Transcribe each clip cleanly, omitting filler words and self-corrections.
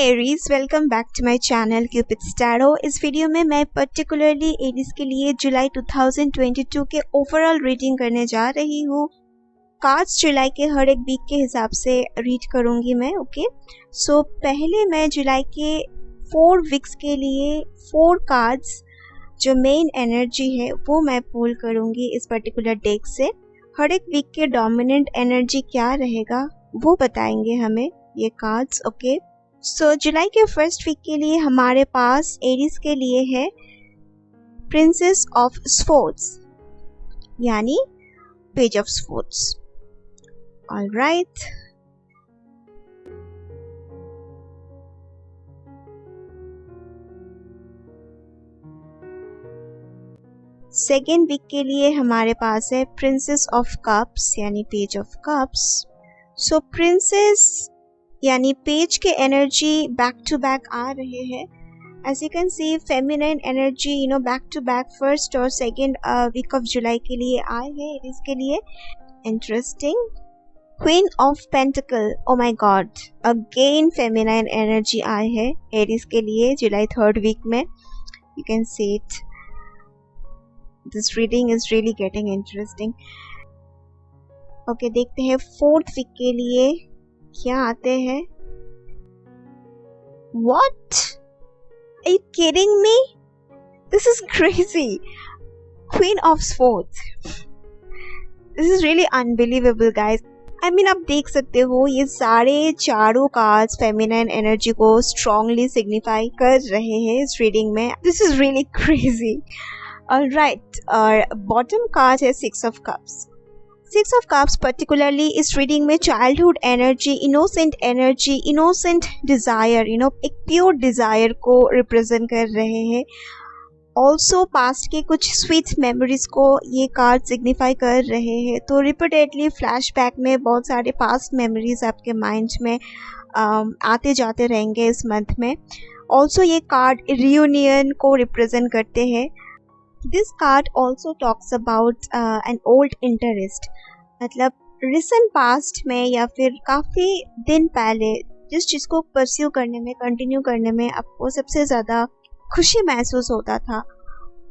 Aries, welcome back to my channel Cupid Staro. इस video में मैं पर्टिकुलरली एरीज के लिए जुलाई 2022 के ओवरऑल रीडिंग करने जा रही हूँ। कार्ड्स जुलाई के हर एक वीक के हिसाब से रीड करूँगी मैं। ओके, सो पहले मैं जुलाई के 4 वीक्स के लिए 4 कार्ड्स जो मेन एनर्जी है वो मैं पुल करूँगी इस पर्टिकुलर डेक से। हर एक वीक के डोमिनेंट एनर्जी क्या रहेगा वो बताएंगे हमें ये कार्ड्स। ओके, सो जुलाई के फर्स्ट वीक के लिए हमारे पास एरीज के लिए है प्रिंसेस ऑफ स्वॉर्ड्स यानी page of swords. Alright, second week के लिए हमारे पास है प्रिंसेस ऑफ कप्स यानी page of cups. So princess यानी पेज के एनर्जी बैक टू बैक आ रहे हैं। As you can see feminine energy back to back first और सेकेंड वीक ऑफ जुलाई के लिए आए हैं इसके लिए। Interesting. Queen of pentacle, oh my God, again feminine energy आए हैं एरीज के लिए जुलाई थर्ड वीक में। You can see it, this reading is really getting interesting. Okay, देखते हैं फोर्थ वीक के लिए क्या आते हैं। What? Are you kidding me? This is crazy. Queen of Swords. This is really unbelievable, guys. I mean, आप देख सकते हो ये सारे चारों कार्ड्स फेमिनाइन एनर्जी को स्ट्रांगली सिग्निफाई कर रहे हैं इस रीडिंग में। This is really crazy. Alright, और बॉटम कार्ड है 6 of Cups. 6 of Cups particularly इस रीडिंग में चाइल्डहुड एनर्जी, इनोसेंट डिजायर, एक प्योर डिजायर को रिप्रेजेंट कर रहे हैं। ऑल्सो पास्ट के कुछ स्वीट मेमोरीज को ये कार्ड सिग्निफाई कर रहे हैं। तो रिपीटेडली फ्लैशबैक में बहुत सारे पास्ट मेमोरीज आपके माइंड में आते जाते रहेंगे इस मंथ में। ऑल्सो ये कार्ड रियूनियन को रिप्रेजेंट करते हैं। This card also talks about an old interest, मतलब रिसेंट पास्ट में या फिर काफ़ी दिन पहले जिस चीज़ को परस्यू करने में, कंटिन्यू करने में आपको सबसे ज़्यादा खुशी महसूस होता था,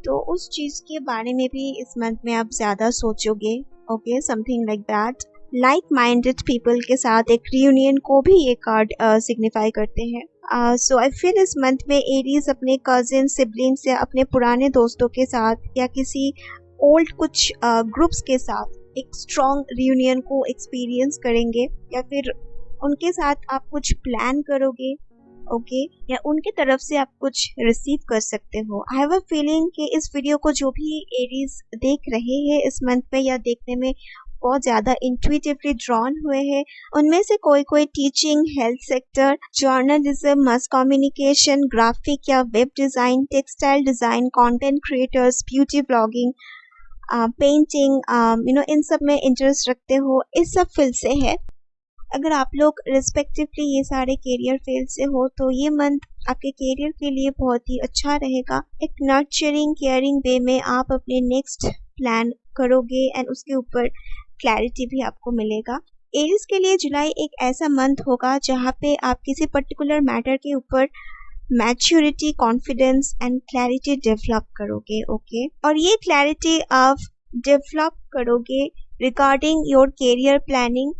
तो उस चीज़ के बारे में भी इस मंथ में आप ज़्यादा सोचोगे। Okay, something like that. Like minded people के साथ एक रियूनियन को भी ये कार्ड सिग्निफाई करते हैं। सो आई फील इस मंथ में एरीज अपने कजिन, सिबलिंग्स या अपने पुराने दोस्तों के साथ या किसी ओल्ड कुछ ग्रुप्स के साथ एक स्ट्रॉन्ग रियूनियन को एक्सपीरियंस करेंगे, या फिर उनके साथ आप कुछ प्लान करोगे। ओके, या उनके तरफ से आप कुछ रिसीव कर सकते हो। आई हैव अ फीलिंग कि इस वीडियो को जो भी एरीज देख रहे हैं इस मंथ में या देखने में बहुत ज़्यादा इंट्यूटिवली ड्रॉन हुए हैं, उनमें से कोई teaching, health sector, journalism, mass communication, graphic या web design, textile design, content creators, beauty blogging, painting, इन सब में इंटरेस्ट रखते हो, इस सब फील्ड से है। अगर आप लोग रिस्पेक्टिवली ये सारे कैरियर फील्ड से हो तो ये मंथ आपके कैरियर के लिए बहुत ही अच्छा रहेगा। एक नर्चरिंग, केयरिंग वे में आप अपने नेक्स्ट प्लान करोगे एंड उसके ऊपर क्लैरिटी भी आपको मिलेगा। एरीज के लिए जुलाई एक ऐसा मंथ होगा जहाँ पे आप किसी पर्टिकुलर मैटर के ऊपर maturity, confidence and clarity develop करोगे। ओके, और ये क्लैरिटी आप डेवलप करोगे रिगार्डिंग योर कैरियर प्लानिंग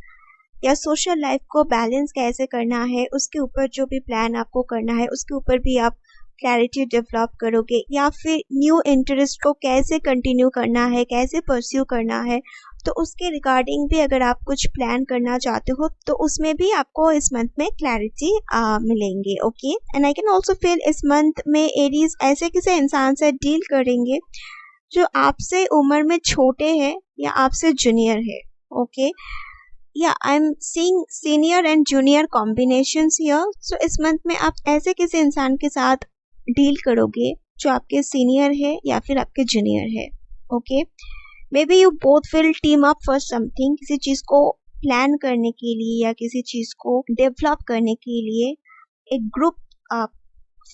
या सोशल लाइफ को बैलेंस कैसे करना है, उसके ऊपर जो भी प्लान आपको करना है उसके ऊपर भी आप क्लैरिटी डेवलप करोगे, या फिर न्यू इंटरेस्ट को कैसे कंटिन्यू करना है, कैसे परस्यू करना है, तो उसके रिगार्डिंग भी अगर आप कुछ प्लान करना चाहते हो तो उसमें भी आपको इस मंथ में क्लैरिटी मिलेंगे। Okay, and I can also feel इस मंथ में एरीज ऐसे किसी इंसान से डील करेंगे जो आपसे उम्र में छोटे हैं या आपसे जूनियर है। Okay, yeah I am seeing senior and junior combinations here. So इस मंथ में आप ऐसे किसी इंसान के साथ डील करोगे जो आपके सीनियर है या फिर आपके जूनियर है। Okay, may be you both will team up for something, किसी चीज़ को प्लान करने के लिए या किसी चीज़ को डेवलप करने के लिए एक ग्रुप आप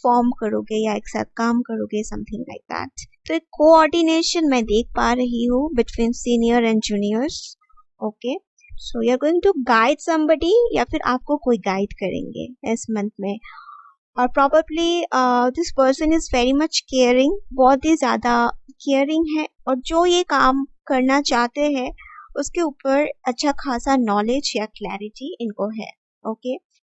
फॉर्म करोगे या एक साथ काम करोगे, समथिंग लाइक दैट। तो एक कोऑर्डिनेशन मैं देख पा रही हूँ between senior and juniors. Okay, so you are going to guide somebody या फिर आपको कोई गाइड करेंगे इस मंथ में। और probably this person is very much caring, बहुत ही ज़्यादा केयरिंग है, और जो ये काम करना चाहते हैं उसके ऊपर अच्छा खासा नॉलेज या क्लैरिटी इनको है। ओके,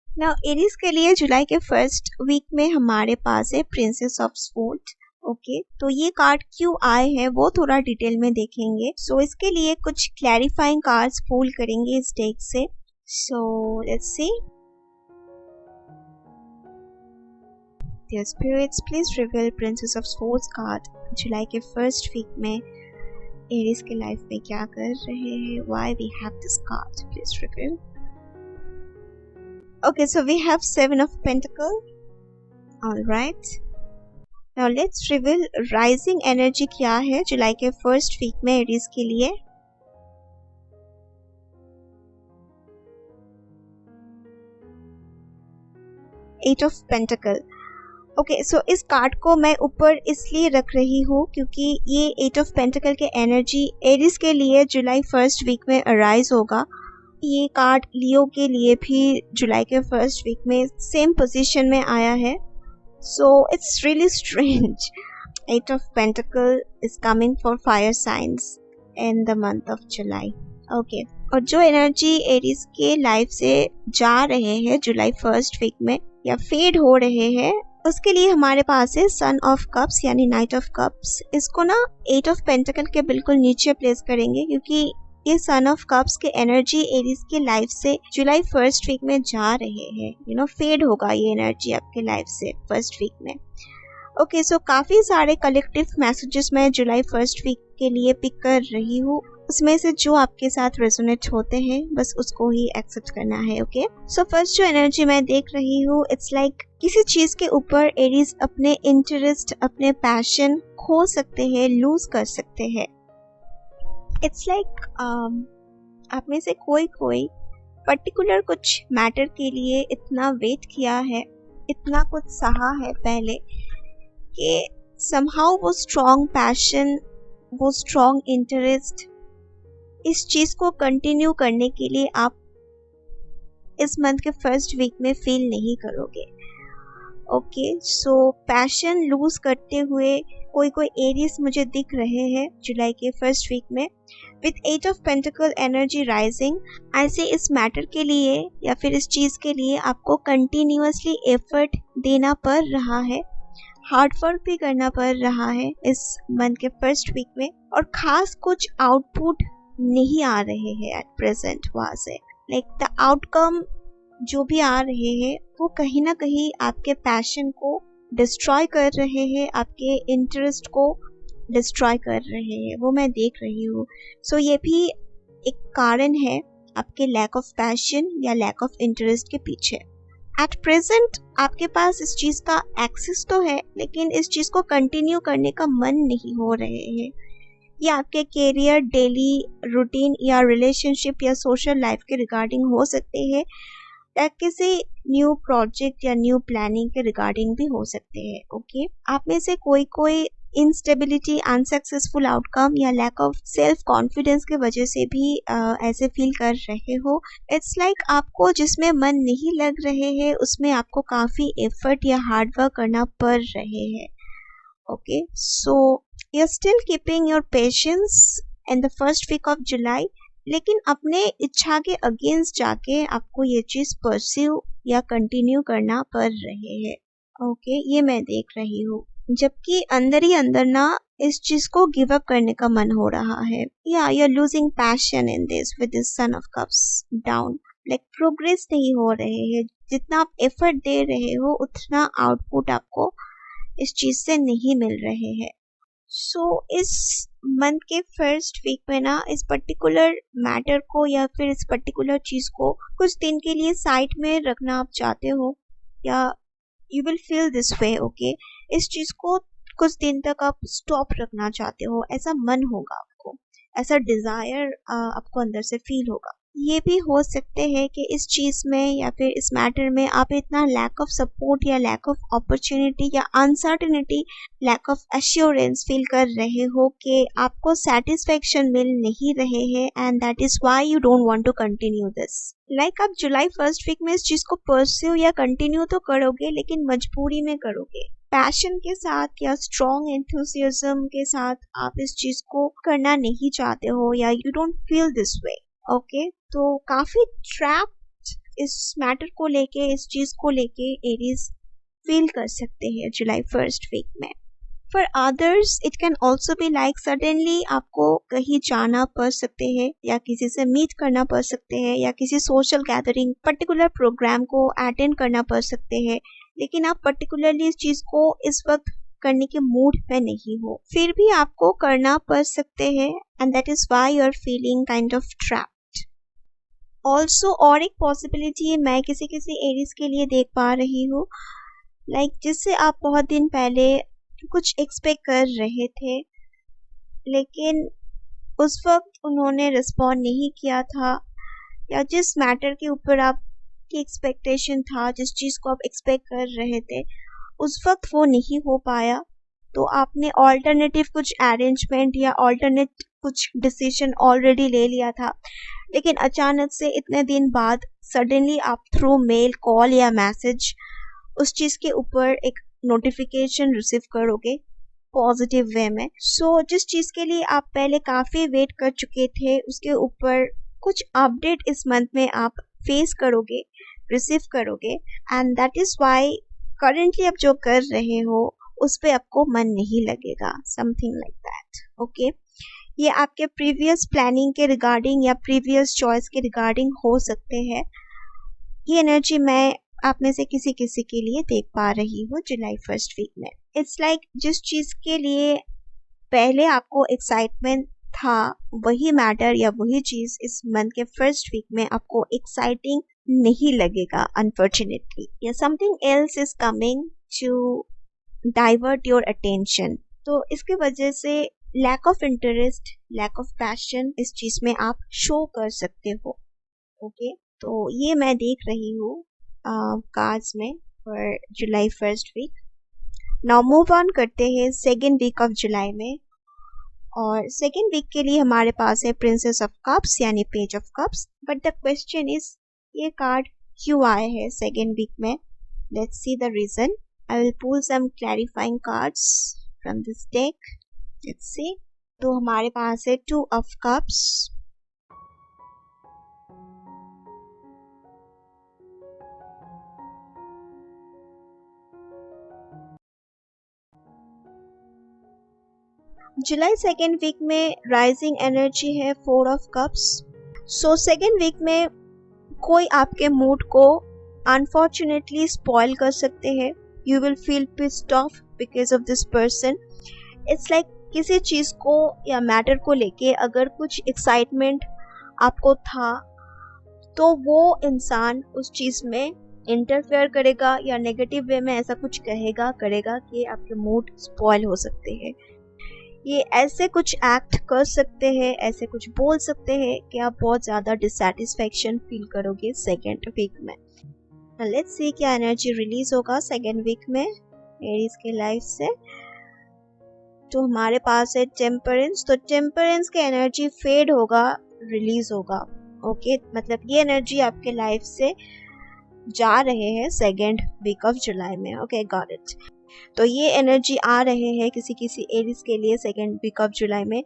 नाउ एरीज के लिए जुलाई के फर्स्ट वीक में हमारे पास है प्रिंसेस ऑफ स्वॉर्ड। ओके, तो ये कार्ड क्यों आए हैं वो थोड़ा डिटेल में देखेंगे। सो इसके लिए कुछ क्लैरिफाइंग कार्ड्स पुल करेंगे इस डेक से। So let's see. Dear spirits, please reveal Princess of Swords card जुलाई के फर्स्ट वीक में एरीज के लाइफ में क्या कर रहे हैं। Why we have this card? Please reveal. Okay, so we have Seven of Pentacles. All right. Now let's reveal rising energy क्या है जुलाई के फर्स्ट वीक में एरीज के लिए। Eight of Pentacles. ओके, सो इस कार्ड को मैं ऊपर इसलिए रख रही हूँ क्योंकि ये एट ऑफ पेंटिकल के एनर्जी एरीज के लिए जुलाई फर्स्ट वीक में अराइज होगा। ये कार्ड लियो के लिए भी जुलाई के फर्स्ट वीक में सेम पोजीशन में आया है। So it's really strange. Eight of pentacle is coming for fire signs in the month of July. Okay, और जो एनर्जी एरीज के लाइफ से जा रहे हैं जुलाई फर्स्ट वीक में या फेड हो रहे हैं, उसके लिए हमारे पास है सन ऑफ कप्स यानी नाइट ऑफ कप्स। इसको ना एट ऑफ पेंटिकल के बिल्कुल नीचे प्लेस करेंगे क्योंकि ये सन ऑफ कप्स के एनर्जी एरीज के लाइफ से जुलाई फर्स्ट वीक में जा रहे हैं। फेड होगा ये एनर्जी आपके लाइफ से फर्स्ट वीक में। ओके, सो काफी सारे कलेक्टिव मैसेजेस मैं जुलाई फर्स्ट वीक के लिए पिक कर रही हूँ। उसमें से जो आपके साथ रेजोनेट होते हैं बस उसको ही एक्सेप्ट करना है। ओके, सो फर्स्ट जो एनर्जी मैं देख रही हूँ, इट्स लाइक किसी चीज के ऊपर एरीज अपने इंटरेस्ट, अपने पैशन खो सकते हैं, लूज कर सकते हैं। इट्स लाइक आप में से कोई पर्टिकुलर कुछ मैटर के लिए इतना वेट किया है, इतना कुछ सहा है पहले कि समहाउ वो स्ट्रॉन्ग पैशन, वो स्ट्रॉन्ग इंटरेस्ट, इस चीज को कंटिन्यू करने के लिए आप इस मंथ के फर्स्ट वीक में फील नहीं करोगे। ओके, सो पैशन लूज करते हुए कोई एरीज मुझे दिख रहे हैं जुलाई के फर्स्ट वीक में with eight of pentacle energy rising. ऐसे इस मैटर के लिए या फिर इस चीज के लिए आपको कंटिन्यूअसली एफर्ट देना पड़ रहा है, हार्ड वर्क भी करना पड़ रहा है इस मंथ के फर्स्ट वीक में, और खास कुछ आउटपुट नहीं आ रहे हैं एट प्रेजेंट। वहां से लाइक द आउटकम जो भी आ रहे हैं वो कहीं ना कहीं आपके पैशन को डिस्ट्रॉय कर रहे हैं, आपके इंटरेस्ट को डिस्ट्रॉय कर रहे हैं, वो मैं देख रही हूँ। सो ये भी एक कारण है आपके लैक ऑफ पैशन या लैक ऑफ इंटरेस्ट के पीछे। एट प्रेजेंट आपके पास इस चीज का एक्सेस तो है लेकिन इस चीज को कंटिन्यू करने का मन नहीं हो रहे हैं। ये आपके कैरियर, डेली रूटीन या रिलेशनशिप या सोशल लाइफ के रिगार्डिंग हो सकते हैं या किसी न्यू प्रोजेक्ट या न्यू प्लानिंग के रिगार्डिंग भी हो सकते हैं। ओके, आप में से कोई इंस्टेबिलिटी, अनसक्सेसफुल आउटकम या लैक ऑफ सेल्फ कॉन्फिडेंस की वजह से भी ऐसे फील कर रहे हो। इट्स लाइक आपको जिसमें मन नहीं लग रहे हैं उसमें आपको काफी एफर्ट या हार्ड वर्क करना पड़ रहे हैं। Okay, so you are still keeping your patience in the first week of July, लेकिन अपने इच्छा के अगेंस्ट जाके आपको ये चीज परस्यू या कंटिन्यू करना पड़ रहे हैं। ओके, ये मैं देख रही हूँ, जबकि अंदर ही अंदर ना इस चीज को गिव अप करने का मन हो रहा है। या you are losing passion in this with this son of cups down. Like progress नहीं हो रहे हैं, जितना आप एफर्ट दे रहे हो उतना आउटपुट आपको इस चीज से नहीं मिल रहे हैं। सो इस मंथ के फर्स्ट वीक में ना इस पर्टिकुलर मैटर को या फिर इस पर्टिकुलर चीज को कुछ दिन के लिए साइड में रखना आप चाहते हो, या you will feel this way. Okay, इस चीज को कुछ दिन तक आप स्टॉप रखना चाहते हो, ऐसा मन होगा आपको, ऐसा डिजायर आपको अंदर से फील होगा। ये भी हो सकते हैं कि इस चीज़ में या फिर इस मैटर में आप इतना लैक ऑफ सपोर्ट या लैक ऑफ अपॉर्चुनिटी या uncertainty, lack of assurance feel कर रहे हो कि आपको सेटिस्फेक्शन मिल नहीं रहे हैं, and that is why you don't want to continue this. Like आप जुलाई फर्स्ट वीक में इस चीज़ को परस्यू या कंटिन्यू तो करोगे, लेकिन मजबूरी में करोगे। पैशन के साथ या स्ट्रॉन्ग एंथुसियाज्म के साथ आप इस चीज़ को करना नहीं चाहते हो, या you don't feel this way. Okay, तो काफी ट्रैप्ड इस मैटर को लेके, इस चीज को लेके एरीज फील कर सकते हैं जुलाई फर्स्ट वीक में। For others it can also be like suddenly आपको कहीं जाना पड़ सकते हैं, या किसी से मीट करना पड़ सकते हैं, या किसी सोशल गैदरिंग पर्टिकुलर प्रोग्राम को अटेंड करना पड़ सकते हैं, लेकिन आप पर्टिकुलरली इस चीज को इस वक्त करने के मूड पे नहीं हो, फिर भी आपको करना पड़ सकते हैं, and that is why you are feeling kind of trap. Also और एक पॉसिबिलिटी मैं किसी एरीज के लिए देख पा रही हूँ, लाइक जिससे आप बहुत दिन पहले कुछ एक्सपेक्ट कर रहे थे, लेकिन उस वक्त उन्होंने रिस्पॉन्ड नहीं किया था, या जिस मैटर के ऊपर आपकी एक्सपेक्टेशन था, जिस चीज़ को आप एक्सपेक्ट कर रहे थे, उस वक्त वो नहीं हो पाया, तो आपने ऑल्टरनेटिव कुछ अरेंजमेंट या ऑल्टरनेट कुछ डिसीजन ऑलरेडी ले लिया था, लेकिन अचानक से इतने दिन बाद सडनली आप थ्रू मेल, कॉल या मैसेज उस चीज़ के ऊपर एक नोटिफिकेशन रिसीव करोगे पॉजिटिव वे में। सो जिस चीज़ के लिए आप पहले काफ़ी वेट कर चुके थे, उसके ऊपर कुछ अपडेट इस मंथ में आप फेस करोगे, रिसीव करोगे, and that is why currently आप जो कर रहे हो उस पर आपको मन नहीं लगेगा, समथिंग लाइक दैट। ओके, ये आपके प्रीवियस प्लानिंग के रिगार्डिंग या प्रीवियस चॉइस के रिगार्डिंग हो सकते हैं। ये एनर्जी मैं आप में से किसी के लिए देख पा रही हूँ जुलाई फर्स्ट वीक में। इट्स लाइक जिस चीज़ के लिए पहले आपको एक्साइटमेंट था, वही मैटर या वही चीज़ इस मंथ के फर्स्ट वीक में आपको एक्साइटिंग नहीं लगेगा अनफॉर्चुनेटली, या something else is coming to divert your attention. तो इसके वजह से lack of interest, lack of passion इस चीज़ में आप शो कर सकते हो। ओके, तो ये मैं देख रही हूँ कार्ड्स में for July first week. Now move on करते हैं सेकेंड वीक ऑफ जुलाई में, और सेकेंड वीक के लिए हमारे पास है प्रिंसेस ऑफ कप्स यानी page of cups. But the question is, ये कार्ड क्यों आए हैं सेकेंड वीक में? Let's see the reason. I will pull some clarifying cards from this deck. Let's see. तो हमारे पास है टू ऑफ कप्स, जुलाई सेकेंड वीक में राइजिंग एनर्जी है four of cups. So second week में कोई आपके मूड को अनफॉर्चुनेटली स्पॉइल कर सकते हैं। You will feel pissed off because of this person. It's like किसी चीज़ को या मैटर को लेके अगर कुछ एक्साइटमेंट आपको था, तो वो इंसान उस चीज़ में इंटरफेयर करेगा या नेगेटिव वे में ऐसा कुछ करेगा कि आपके मूड स्पॉइल हो सकते हैं। ये ऐसे कुछ एक्ट कर सकते हैं, ऐसे कुछ बोल सकते हैं कि आप बहुत ज़्यादा डिससैटिस्फैक्शन फील करोगे सेकेंड वीक में। लेट्स सी क्या एनर्जी रिलीज होगा सेकेंड वीक में एरीज के लाइफ से। तो हमारे पास है टेम्परेंस। तो टेम्परेंस की एनर्जी फेड होगा, रिलीज होगा। ओके, मतलब ये एनर्जी आपके लाइफ से जा रहे हैं सेकेंड वीक ऑफ जुलाई में। Okay, got it. तो ये एनर्जी आ रहे हैं किसी एरीज के लिए सेकेंड वीक ऑफ जुलाई में,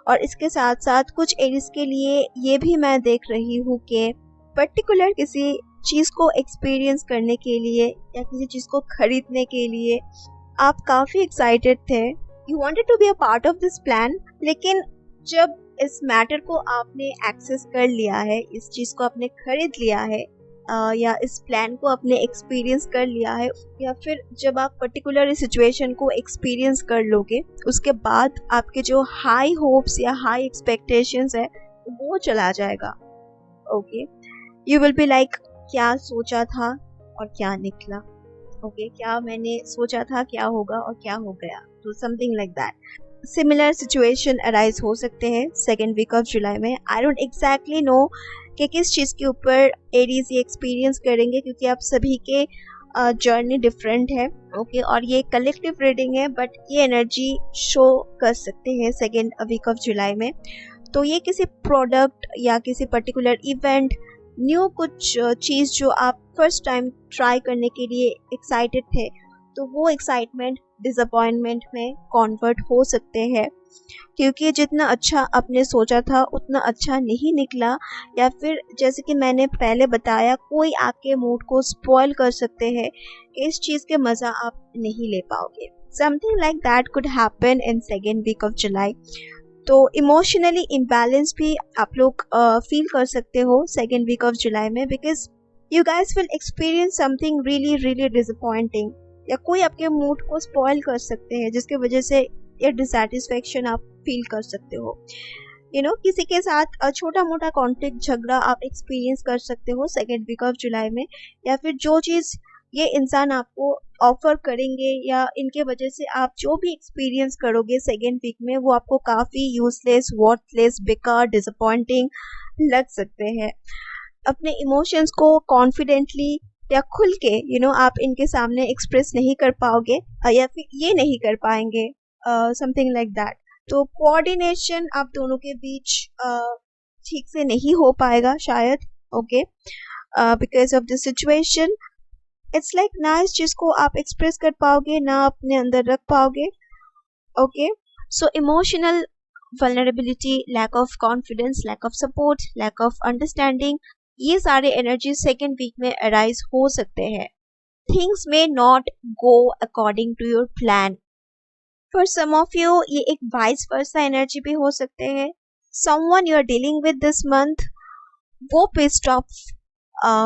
और इसके साथ साथ कुछ एरीज के लिए ये भी मैं देख रही हूँ कि पर्टिकुलर किसी चीज़ को एक्सपीरियंस करने के लिए या किसी चीज़ को खरीदने के लिए आप काफ़ी एक्साइटेड थे, you wanted to be a part of this plan. लेकिन जब इस मैटर को आपने एक्सेस कर लिया है, इस चीज़ को आपने खरीद लिया है, या इस प्लान को आपने एक्सपीरियंस कर लिया है, या फिर जब आप पर्टिकुलर सिचुएशन को एक्सपीरियंस कर लोगे, उसके बाद आपके जो हाई होप्स या हाई एक्सपेक्टेशंस है वो चला जाएगा। Okay, you will be like क्या सोचा था और क्या निकला। ओके, क्या मैंने सोचा था क्या होगा और क्या हो गया। तो something like that similar situation arise हो सकते हैं सेकेंड वीक ऑफ जुलाई में। आई डोंट एग्जैक्टली नो कि किस चीज़ के ऊपर एरीज ये एक्सपीरियंस करेंगे, क्योंकि आप सभी के जर्नी डिफरेंट है। ओके, और ये कलेक्टिव रीडिंग है, बट ये एनर्जी शो कर सकते हैं सेकेंड वीक ऑफ जुलाई में। तो ये किसी प्रोडक्ट या किसी पर्टिकुलर इवेंट, न्यू कुछ चीज़ जो आप फर्स्ट टाइम ट्राई करने के लिए एक्साइटेड थे, तो वो एक्साइटमेंट डिसअपॉइंटमेंट में कन्वर्ट हो सकते हैं, क्योंकि जितना अच्छा आपने सोचा था उतना अच्छा नहीं निकला, या फिर जैसे कि मैंने पहले बताया, कोई आपके मूड को स्पॉइल कर सकते हैं, इस चीज़ के मज़ा आप नहीं ले पाओगे। Something like that could happen in second week of July. तो इमोशनली इम्बैलेंस भी आप लोग फील कर सकते हो सेकेंड वीक ऑफ जुलाई में, because you guys will experience something really really disappointing, या कोई आपके मूड को स्पॉइल कर सकते हैं जिसकी वजह से ये डिसैटिस्फैक्शन आप फील कर सकते हो। किसी के साथ छोटा मोटा कॉन्फ्लिक्ट, झगड़ा आप एक्सपीरियंस कर सकते हो सेकेंड वीक ऑफ जुलाई में, या फिर जो चीज़ ये इंसान आपको ऑफर करेंगे या इनके वजह से आप जो भी एक्सपीरियंस करोगे सेकेंड वीक में, वो आपको काफ़ी यूजलेस, वर्थलेस, बेकार, डिसअपॉइंटिंग लग सकते हैं। अपने इमोशंस को कॉन्फिडेंटली या खुल के आप इनके सामने एक्सप्रेस नहीं कर पाओगे, या फिर ये नहीं कर पाएंगे, समथिंग लाइक दैट। तो कोऑर्डिनेशन आप दोनों के बीच ठीक से नहीं हो पाएगा शायद। Okay, because of the situation, it's like ना इस चीज़ को आप एक्सप्रेस कर पाओगे, ना अपने अंदर रख पाओगे। Okay, so emotional vulnerability, lack of confidence, lack of support, lack of understanding, ये सारे एनर्जी सेकेंड वीक में अराइज हो सकते हैं। Things may not go according to your plan. For some of you ये एक वाइस वर्सा एनर्जी भी हो सकते हैं। Someone you are dealing with this month, वो पिस्ड ऑफ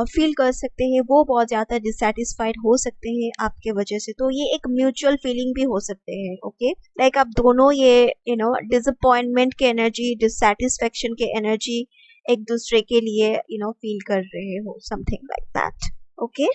फील कर सकते हैं, वो बहुत ज़्यादा डिससेटिस्फाइड हो सकते हैं आपके वजह से। तो ये एक म्यूचुअल फीलिंग भी हो सकते हैं। ओके, लाइक आप दोनों ये डिसअपॉइंटमेंट के एनर्जी, डिससेटिस्फैक्शन के एनर्जी एक दूसरे के लिए फील कर रहे हो, something like that. Okay,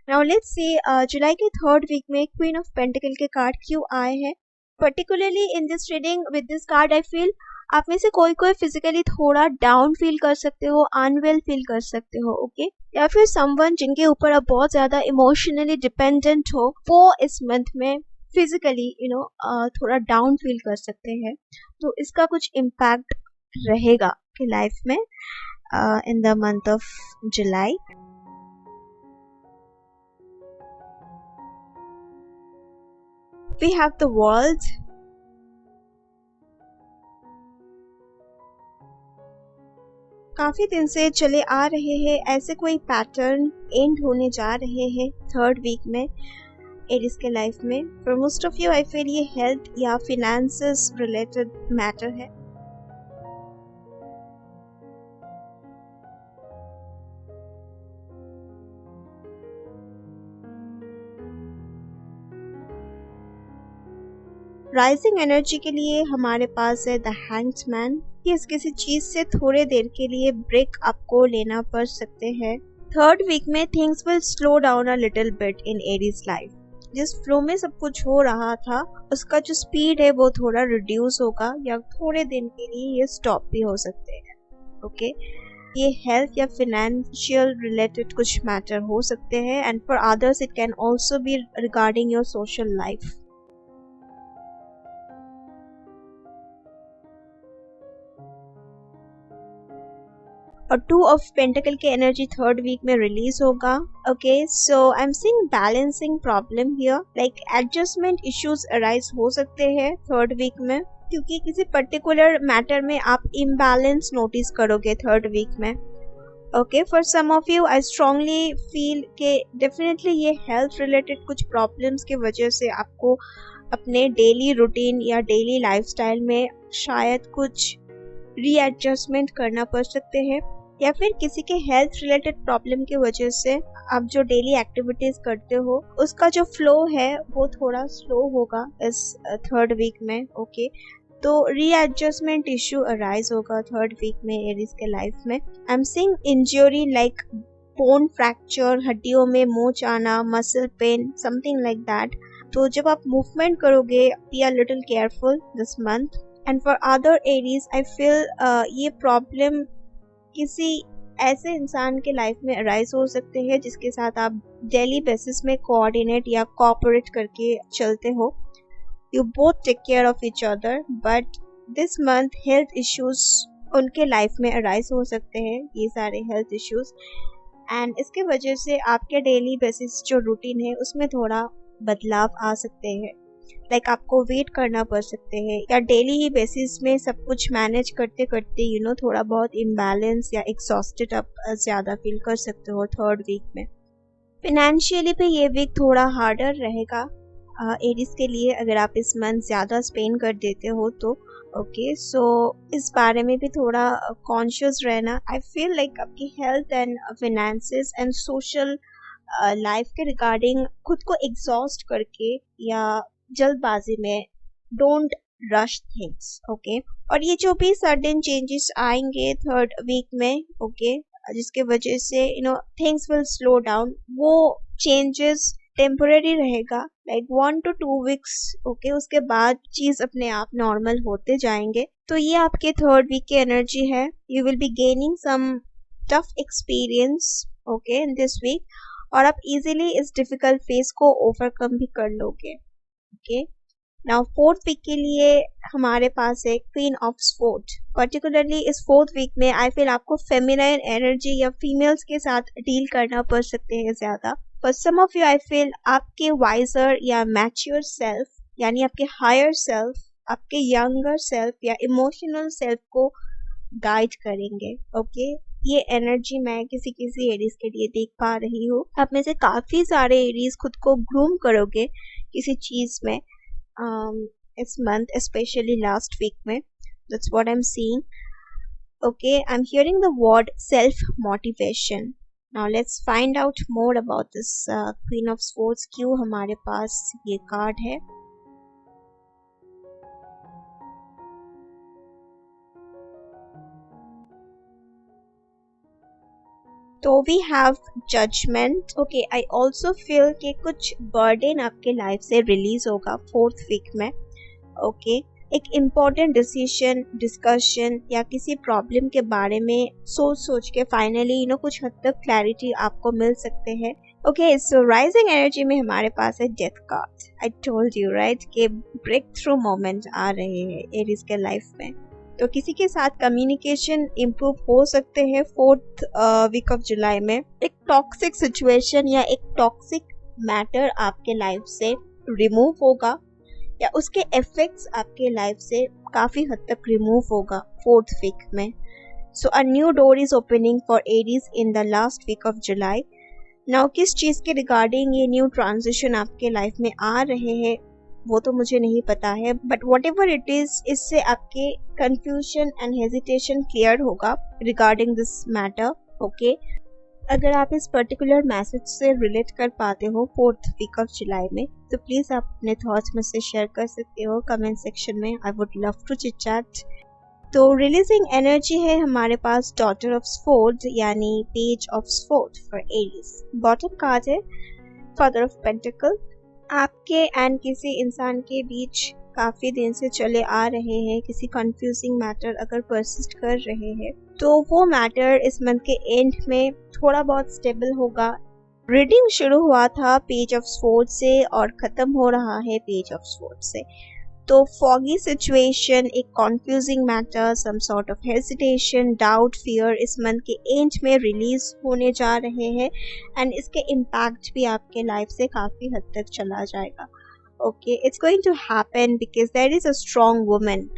now let's see जुलाई के थर्ड वीक में क्वीन ऑफ पेंटिकल के कार्ड क्यों आए हैं। Particularly in this reading with this card I feel आप में से कोई फिजिकली थोड़ा डाउन फील कर सकते हो, अनवेल फील कर सकते हो। ओके, या फिर समवन जिनके ऊपर आप बहुत ज्यादा इमोशनली डिपेंडेंट हो, वो इस मंथ में फिजिकली थोड़ा डाउन फील कर सकते हैं। तो इसका कुछ इम्पैक्ट रहेगा कि लाइफ में इन the month of July. We have the world. काफी दिन से चले आ रहे हैं ऐसे कोई पैटर्न एंड होने जा रहे हैं थर्ड वीक में एरिस के लाइफ में। For most of you I feel ये हेल्थ या फिनेंसेस रिलेटेड मैटर है। राइजिंग एनर्जी के लिए हमारे पास है द हैंग्ड मैन। किसी चीज से थोड़े देर के लिए ब्रेक आपको लेना पड़ सकते हैं। थर्ड वीक में things will slow down a little bit in Aries life. जिस फ्लो में सब कुछ हो रहा था उसका जो स्पीड है वो थोड़ा रिड्यूस होगा, या थोड़े दिन के लिए ये स्टॉप भी हो सकते हैं। ओके, ये हेल्थ या फिनेंशियल रिलेटेड कुछ मैटर हो सकते हैं, and for others it can also be regarding your social life. और टू ऑफ पेंटिकल के एनर्जी थर्ड वीक में रिलीज होगा। Okay, so I am seeing balancing problem here, like adjustment issues arise हो सकते हैं थर्ड वीक में, क्योंकि किसी पर्टिकुलर मैटर में आप इम्बैलेंस नोटिस करोगे थर्ड वीक में। Okay, for some of you I strongly feel के डेफिनेटली ये हेल्थ रिलेटेड कुछ प्रॉब्लम्स की वजह से आपको अपने डेली रूटीन या डेली लाइफस्टाइल में शायद कुछ रीएडजस्टमेंट करना पड़ सकते हैं, या फिर किसी के हेल्थ रिलेटेड प्रॉब्लम की वजह से आप जो डेली एक्टिविटीज करते हो उसका जो फ्लो है वो थोड़ा स्लो होगा इस थर्ड वीक में। ओके, तो रीएडजस्टमेंट इश्यू अराइज होगा थर्ड वीक में एरीज के लाइफ में। आई am seeing injury like bone fracture, हड्डियों में मोच आना, muscle pain, something like that. तो जब आप मूवमेंट करोगे, be a little careful this month. And for other Aries I feel ये प्रॉब्लम किसी ऐसे इंसान के लाइफ में अराइज हो सकते हैं जिसके साथ आप डेली बेसिस में कोऑर्डिनेट या कोऑपरेट करके चलते हो. You both take care of each other, but this month health issues उनके लाइफ में अराइज हो सकते हैं, ये सारे हेल्थ इश्यूज. एंड इसके वजह से आपके डेली बेसिस जो रूटीन है उसमें थोड़ा बदलाव आ सकते हैं. लाइक आपको वेट करना पड़ सकते हैं, या डेली ही बेसिस में सब कुछ मैनेज करते करते थोड़ा बहुत इम्बैलेंस या एग्जॉस्टेड आप ज़्यादा फील कर सकते हो थर्ड वीक में. फिनेंशियली भी ये वीक थोड़ा हार्डर रहेगा एरीज के लिए, अगर आप इस मंथ ज़्यादा स्पेंड कर देते हो तो. ओके, सो इस बारे में भी थोड़ा कॉन्शियस रहना. आई फील लाइक आपकी health and finances and social life के रिगार्डिंग खुद को एग्जॉस्ट करके या जल्दबाजी में डोंट रश थिंग्स. ओके, और ये जो भी सडन चेंजेस आएंगे थर्ड वीक में, ओके, जिसके वजह से थिंग्स विल स्लो डाउन, वो चेंजेस टेम्पररी रहेगा, लाइक 1 to 2 weeks. ओके, उसके बाद चीज अपने आप नॉर्मल होते जाएंगे. तो ये आपके थर्ड वीक की एनर्जी है. You will be gaining some tough experience okay in this week, और आप इजीली इस डिफिकल्ट फेज को ओवरकम भी कर लोगे. ओके, नाउ फोर्थ वीक के लिए हमारे पास है क्वीन ऑफ स्वॉर्ड. पर्टिकुलरली इस फोर्थ वीक में आई फील आपको फेमिनाइन एनर्जी या फीमेल्स के साथ डील करना पड़ सकते हैं ज़्यादा. For some of you I feel आपके वाइजर या मैच्योर सेल्फ, यानी आपके हायर सेल्फ, आपके यंगर सेल्फ या इमोशनल सेल्फ को गाइड करेंगे. ओके, ये एनर्जी मैं किसी किसी एरीज के लिए देख पा रही हूँ. आप में से काफ़ी सारे एरीज खुद को ग्रूम करोगे किसी चीज़ में इस मंथ, especially last week में. That's what I'm seeing. Okay, I'm hearing the word self-motivation. Now let's find out more about this Queen of Swords. क्यों हमारे पास ये कार्ड है. तो we have judgment. Okay, I also feel कि कुछ burden आपके life से रिलीज होगा फोर्थ वीक में. ओके, एक इम्पॉर्टेंट डिसीजन, डिस्कशन या किसी प्रॉब्लम के बारे में सोच के फाइनली कुछ हद तक क्लैरिटी आपको मिल सकते हैं. ओके, सो राइजिंग एनर्जी में हमारे पास है death card. I told you right कि ब्रेक थ्रू मोमेंट आ रहे हैं एरीज के लाइफ में. तो किसी के साथ कम्युनिकेशन इम्प्रूव हो सकते हैं फोर्थ वीक ऑफ जुलाई में. एक टॉक्सिक सिचुएशन या एक टॉक्सिक मैटर आपके लाइफ से रिमूव होगा, या उसके इफेक्ट्स आपके लाइफ से काफ़ी हद तक रिमूव होगा फोर्थ वीक में. So a new door is opening for Aries in the last week of July. Now किस चीज़ के रिगार्डिंग ये न्यू ट्रांजिशन आपके लाइफ में आ रहे हैं वो तो मुझे नहीं पता है, but what ever it is, इससे आपके कंफ्यूजन एंड हेजिटेशन क्लियर होगा रिगार्डिंग दिस मैटर. ओके, अगर आप इस पर्टिकुलर मैसेज से रिलेट कर पाते हो फोर्थ वीक ऑफ जुलाई में, तो प्लीज़ आप अपने थॉट्स में से शेयर कर सकते हो कमेंट सेक्शन में. I would love to chit chat. तो रिलीजिंग एनर्जी है हमारे पास डॉटर ऑफ स्वॉर्ड, यानी page of sword for Aries. Bottom card है फादर ऑफ पेंटिकल. आपके एंड किसी इंसान के बीच काफ़ी दिन से चले आ रहे हैं किसी कंफ्यूजिंग मैटर अगर परसिस्ट कर रहे हैं, तो वो मैटर इस मंथ के एंड में थोड़ा बहुत स्टेबल होगा. रीडिंग शुरू हुआ था पेज ऑफ स्वॉर्ड से और ख़त्म हो रहा है पेज ऑफ स्वॉर्ड से. तो फॉगी सिचुएशन, एक confusing matter, some sort of hesitation, doubt, fear इस मंथ के एंड में रिलीज होने जा रहे हैं, एंड इसके इम्पैक्ट भी आपके लाइफ से काफ़ी हद तक चला जाएगा. Okay, it's going to happen because there is a strong woman,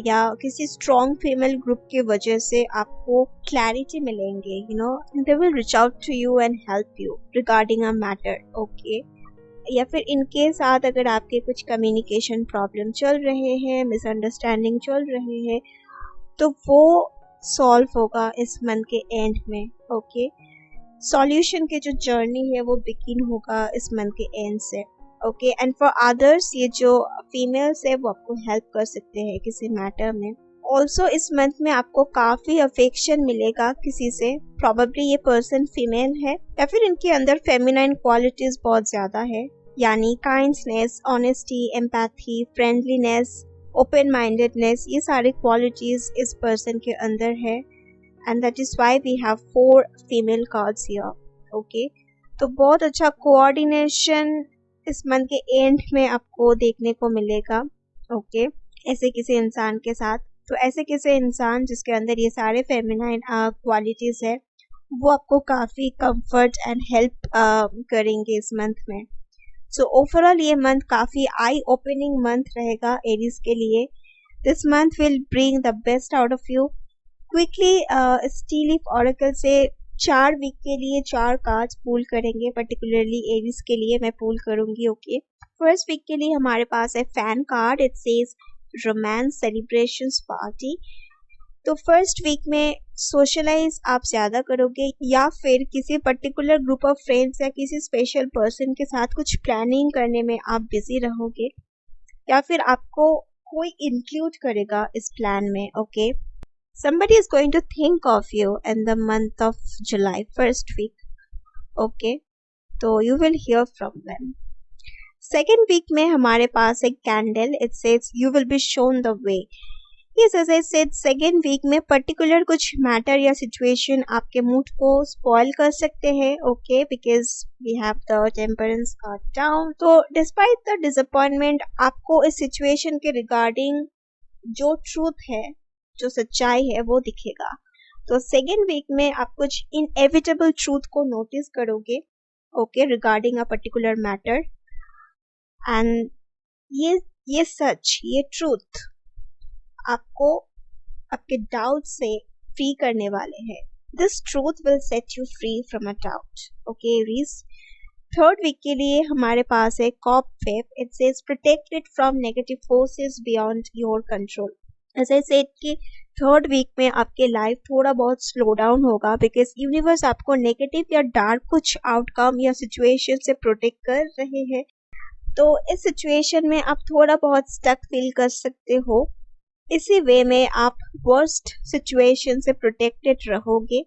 या किसी स्ट्रॉन्ग फीमेल ग्रुप की वजह से आपको क्लैरिटी मिलेंगे. They will reach out to you and help you regarding a matter. Okay, या फिर इनके साथ अगर आपके कुछ कम्युनिकेशन प्रॉब्लम चल रहे हैं, मिसअंडरस्टैंडिंग चल रहे हैं, तो वो सॉल्व होगा इस मंथ के एंड में. ओके, सॉल्यूशन के जो जर्नी है वो बिगिन होगा इस मंथ के एंड से. ओके, एंड फॉर अदर्स, ये जो फीमेल्स है वो आपको हेल्प कर सकते हैं किसी मैटर में. ऑल्सो इस मंथ में आपको काफ़ी अफेक्शन मिलेगा किसी से. प्रॉबेबली ये पर्सन फीमेल है, या फिर इनके अंदर फेमिनाइन क्वालिटीज़ बहुत ज़्यादा है, यानी kindness, honesty, empathy, friendliness, open mindedness, ये सारी क्वालिटीज़ इस पर्सन के अंदर है. and that is why we have 4 female cards here. Okay, तो बहुत अच्छा कोऑर्डिनेशन इस मंथ के एंड में आपको देखने को मिलेगा. ओके, ऐसे किसी इंसान के साथ, तो ऐसे किसी इंसान जिसके अंदर ये सारे फेमिनाइन क्वालिटीज है, वो आपको काफी कंफर्ट एंड हेल्प करेंगे इस मंथ में. सो ओवरऑल ये मंथ काफी आई ओपनिंग मंथ रहेगा एरीज के लिए. This month will bring the best out of you. Quickly steel leaf oracle से 4 वीक के लिए 4 कार्ड्स पूल करेंगे, पर्टिकुलरली एरीज के लिए मैं पूल करूंगी. ओके, फर्स्ट वीक के लिए हमारे पास है fan card. It says romance celebrations party. तो फर्स्ट वीक में सोशलाइज आप ज़्यादा करोगे, या फिर किसी पर्टिकुलर ग्रुप ऑफ फ्रेंड्स या किसी स्पेशल पर्सन के साथ कुछ प्लानिंग करने में आप बिजी रहोगे, या फिर आपको कोई इंक्लूड करेगा इस प्लान में. Okay, somebody is going to think of you in the month of July, first week. Okay, तो you will hear from them. Second week में हमारे पास एक candle. It says you will be shown the way. Yes, as I said, second week में particular कुछ matter या situation आपके mood को spoil कर सकते हैं. Okay, because we have the temperance card down. तो despite the disappointment, आपको इस situation के regarding जो truth है, जो सच्चाई है, वो दिखेगा. तो सेकेंड वीक में आप कुछ इनएविटेबल ट्रूथ को नोटिस करोगे. Okay, regarding a particular matter, and ये सच, ये ट्रूथ आपको आपके डाउट से फ्री करने वाले हैं. This truth will set you free from a doubt. Okay Aries, third week के लिए हमारे पास है कॉप फेप. It says protected from negative forces beyond your control. ऐसा सेड कि थर्ड वीक में आपके लाइफ थोड़ा बहुत स्लो डाउन होगा, बिकॉज यूनिवर्स आपको नेगेटिव या डार्क कुछ आउटकम या सिचुएशन से प्रोटेक्ट कर रहे हैं. तो इस सिचुएशन में आप थोड़ा बहुत स्टक फील कर सकते हो. इसी वे में आप वर्स्ट सिचुएशन से प्रोटेक्टेड रहोगे.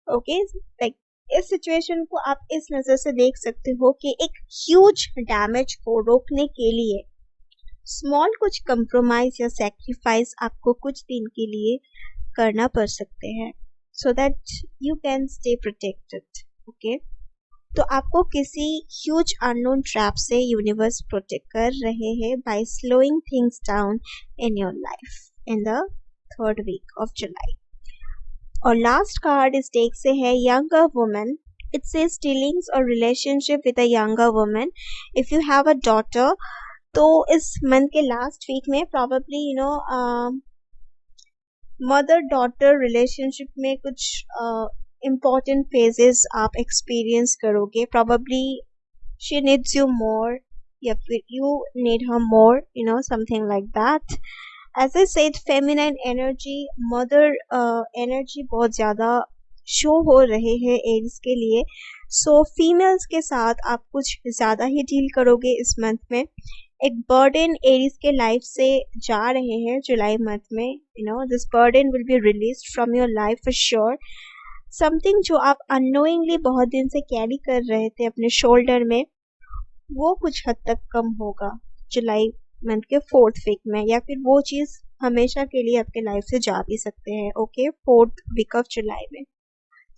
ओके, लाइक इस सिचुएशन को आप इस नज़र से देख सकते हो कि एक ह्यूज डैमेज को रोकने के लिए स्मॉल कुछ कंप्रोमाइज या सैक्रिफाइस आपको कुछ दिन के लिए करना पड़ सकते हैं, so that you can stay protected. Okay, तो आपको किसी ह्यूज अननोन ट्रैप से यूनिवर्स प्रोटेक्ट कर रहे हैं by slowing things down in your life in the third week of July. और लास्ट कार्ड इस डेक से है younger woman. It says dealings और relationship with a younger woman. If you have a daughter, तो इस month के last week में probably mother daughter relationship में कुछ इम्पोर्टेंट फेजेस आप एक्सपीरियंस करोगे. Probably she needs you more, या फिर you need her more, something like that. As I said, feminine energy, mother energy बहुत ज़्यादा शो हो रहे हैं एरीज के लिए. सो फीमेल्स के साथ आप कुछ ज़्यादा ही डील करोगे इस मंथ में. एक बर्डन एरीज के लाइफ से जा रहे हैं जुलाई मंथ में. This burden will be released from your life for sure. Something जो आप अननोइंगली बहुत दिन से कैरी कर रहे थे अपने शोल्डर में, वो कुछ हद तक कम होगा जुलाई मंथ के फोर्थ वीक में, या फिर वो चीज़ हमेशा के लिए आपके लाइफ से जा भी सकते हैं. Okay, fourth week of July में.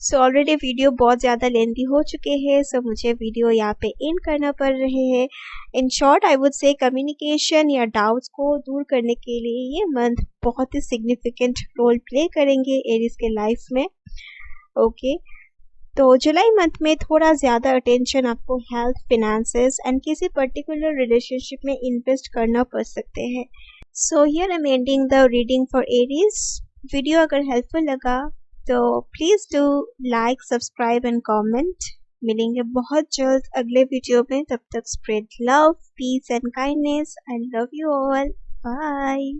सो ऑलरेडी वीडियो बहुत ज़्यादा लेंथी हो चुके हैं, सो मुझे वीडियो यहाँ पे एंड करना पड़ रहे हैं. In short I would say communication या डाउट्स को दूर करने के लिए ये मंथ बहुत ही सिग्निफिकेंट रोल प्ले करेंगे एरीज के लाइफ में. ओके, तो जुलाई मंथ में थोड़ा ज़्यादा अटेंशन आपको हेल्थ, फिनेंसेस एंड किसी पर्टिकुलर रिलेशनशिप में इन्वेस्ट करना पड़ सकते हैं. So here I am ending the reading for Aries. Video अगर हेल्पफुल लगा तो please do like, subscribe and comment. मिलेंगे बहुत जल्द अगले वीडियो में. तब तक spread love, peace and kindness. I love you all. Bye.